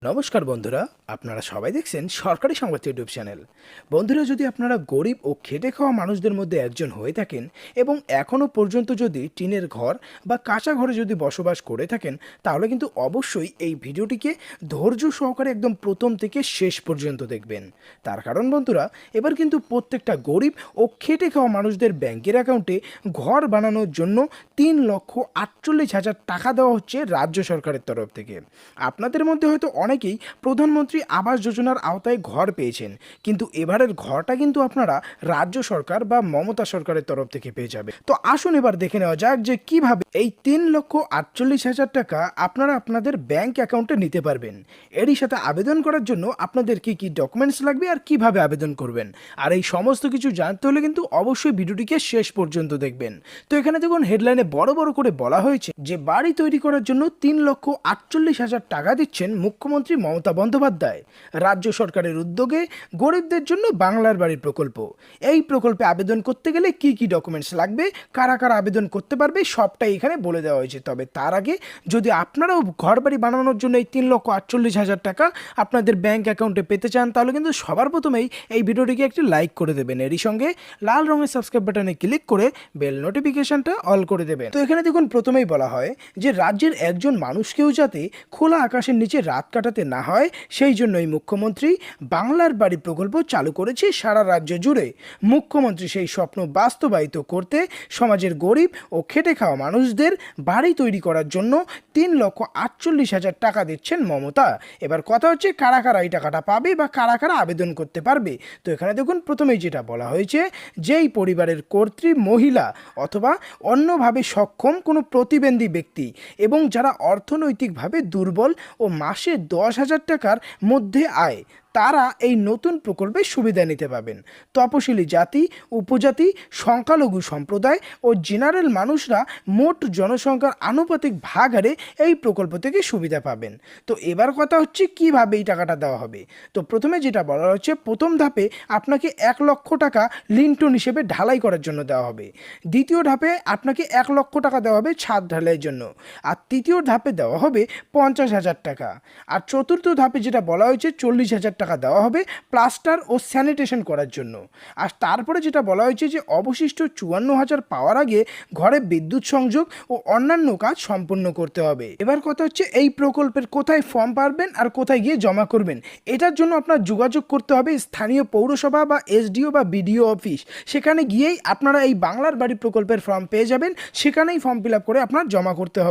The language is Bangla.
নমস্কার বন্ধুরা, আপনারা সবাই দেখছেন সরকারি সংবাদ ইউটিউব চ্যানেল। বন্ধুরা, যদি আপনারা গরিব ও খেটে খাওয়া মানুষদের মধ্যে একজন হয়ে থাকেন এবং এখনও পর্যন্ত যদি টিনের ঘর বা কাঁচা ঘরে যদি বসবাস করে থাকেন, তাহলে কিন্তু অবশ্যই এই ভিডিওটিকে ধৈর্য সহকারে একদম প্রথম থেকে শেষ পর্যন্ত দেখবেন। তার কারণ বন্ধুরা, এবার কিন্তু প্রত্যেকটা গরিব ও খেটে খাওয়া মানুষদের ব্যাংকের অ্যাকাউন্টে ঘর বানানোর জন্য 3,48,000 টাকা দেওয়া হচ্ছে রাজ্য সরকারের তরফ থেকে। আপনাদের মধ্যে হয়তো অনেকেই প্রধানমন্ত্রী আবাস যোজনার আওতায় ঘর পেয়েছেন, কিন্তু এবারের ঘরটা কিন্তু আপনারা রাজ্য সরকার বা মমতা সরকারের তরফ থেকে পেয়ে যাবে। তো আসুন এবার দেখে নেওয়া যাক যে কিভাবে এই 3,48,000 টাকা আপনারা আপনাদের ব্যাংক অ্যাকাউন্টে নিতে পারবেন। এরই সাথে আবেদন করার জন্য আপনাদের কি কি ডকুমেন্টস লাগবে আর কিভাবে আবেদন করবেন, আর এই সমস্ত কিছু জানতে হলে কিন্তু অবশ্যই ভিডিওটিকে শেষ পর্যন্ত দেখবেন। তো এখানে দেখুন, হেডলাইনে বড় বড় করে বলা হয়েছে যে বাড়ি তৈরি করার জন্য 3,48,000 টাকা দিচ্ছেন মুখ্যমন্ত্রী মমতা বন্দ্যোপাধ্যায়। রাজ্য সরকারের উদ্যোগে গরিবদের জন্য বাংলার বাড়ি প্রকল্প। এই প্রকল্পে আবেদন করতে গেলে কি কি ডকুমেন্টস লাগবে, কারা কারা আবেদন করতে পারবে, সবটাই এখানে বলে দেওয়া হয়েছে। তবে তার আগে যদি আপনারাও ঘর বাড়ি বানানোর জন্য এই 3,48,000 টাকা আপনাদের ব্যাংক অ্যাকাউন্টে পেতে চান, তাহলে কিন্তু সবার প্রথমেই এই ভিডিওটিকে একটি লাইক করে দেবেন। এরই সঙ্গে লাল রঙের সাবস্ক্রাইব বাটনে ক্লিক করে বেল নোটিফিকেশনটা অল করে দেবেন। তো এখানে দেখুন, প্রথমেই বলা হয় যে রাজ্যের একজন মানুষকেও যাতে খোলা আকাশের নিচে রাত কাটাতে না হয়, সেই জন্যই মুখ্যমন্ত্রী বাংলার বাড়ি প্রকল্প চালু করেছে সারা রাজ্য জুড়ে। মুখ্যমন্ত্রী সেই স্বপ্ন বাস্তবায়িত করতে সমাজের গরিব ও খেটে খাওয়া মানুষদের বাড়ি তৈরি করার জন্য 3,48,000 টাকা দিচ্ছেন মমতা। এবার কথা হচ্ছে কারা কারা এই টাকাটা পাবে বা কারা কারা আবেদন করতে পারবে। তো এখানে দেখুন, প্রথমেই যেটা বলা হয়েছে, যেই পরিবারের কর্ত্রী মহিলা অথবা অন্যভাবে সক্ষম কোনো প্রতিবন্ধী ব্যক্তি এবং যারা অর্থনৈতিকভাবে দুর্বল ও মাসে 10,000 টাকার মধ্যে আয়, তারা এই নতুন প্রকল্পের সুবিধা নিতে পাবেন। তপশিলি জাতি, উপজাতি, সংখ্যালঘু সম্প্রদায় ও জেনারেল মানুষরা মোট জনসংখ্যার আনুপাতিক ভাগ হারে এই প্রকল্প থেকে সুবিধা পাবেন। তো এবার কথা হচ্ছে কিভাবে এই টাকাটা দেওয়া হবে। তো প্রথমে যেটা বলা হচ্ছে, প্রথম ধাপে আপনাকে 1 লক্ষ টাকা লিন্টন হিসেবে ঢালাই করার জন্য দেওয়া হবে। দ্বিতীয় ধাপে আপনাকে 1 লক্ষ টাকা দেওয়া হবে ছাদ ঢালাইয়ের জন্য। আর তৃতীয় ধাপে দেওয়া হবে 50,000 টাকা। আর চতুর্থ ধাপে যেটা বলা হয়েছে 40,000 টাকা দেওয়া হবে প্লাস্টার ও স্যানিটেশন করার জন্য। আর তারপরে যেটা বলা হয়েছে যে অবশিষ্ট 54,000 পাওয়ার আগে ঘরে বিদ্যুৎ সংযোগ ও অন্যান্য কাজ সম্পূর্ণ করতে হবে। এবার কথা হচ্ছে এই প্রকল্পের কোথায় ফর্ম পাবেন আর কোথায় গিয়ে জমা করবেন। এটার জন্য আপনার যোগাযোগ করতে হবে স্থানীয় পৌরসভা বা এসডিও বা বিডিও অফিস। সেখানে গিয়েই আপনারা এই বাংলার বাড়ি প্রকল্পের ফর্ম পেয়ে যাবেন। সেখানেই ফর্ম ফিল আপ করে আপনার জমা করতে হবে।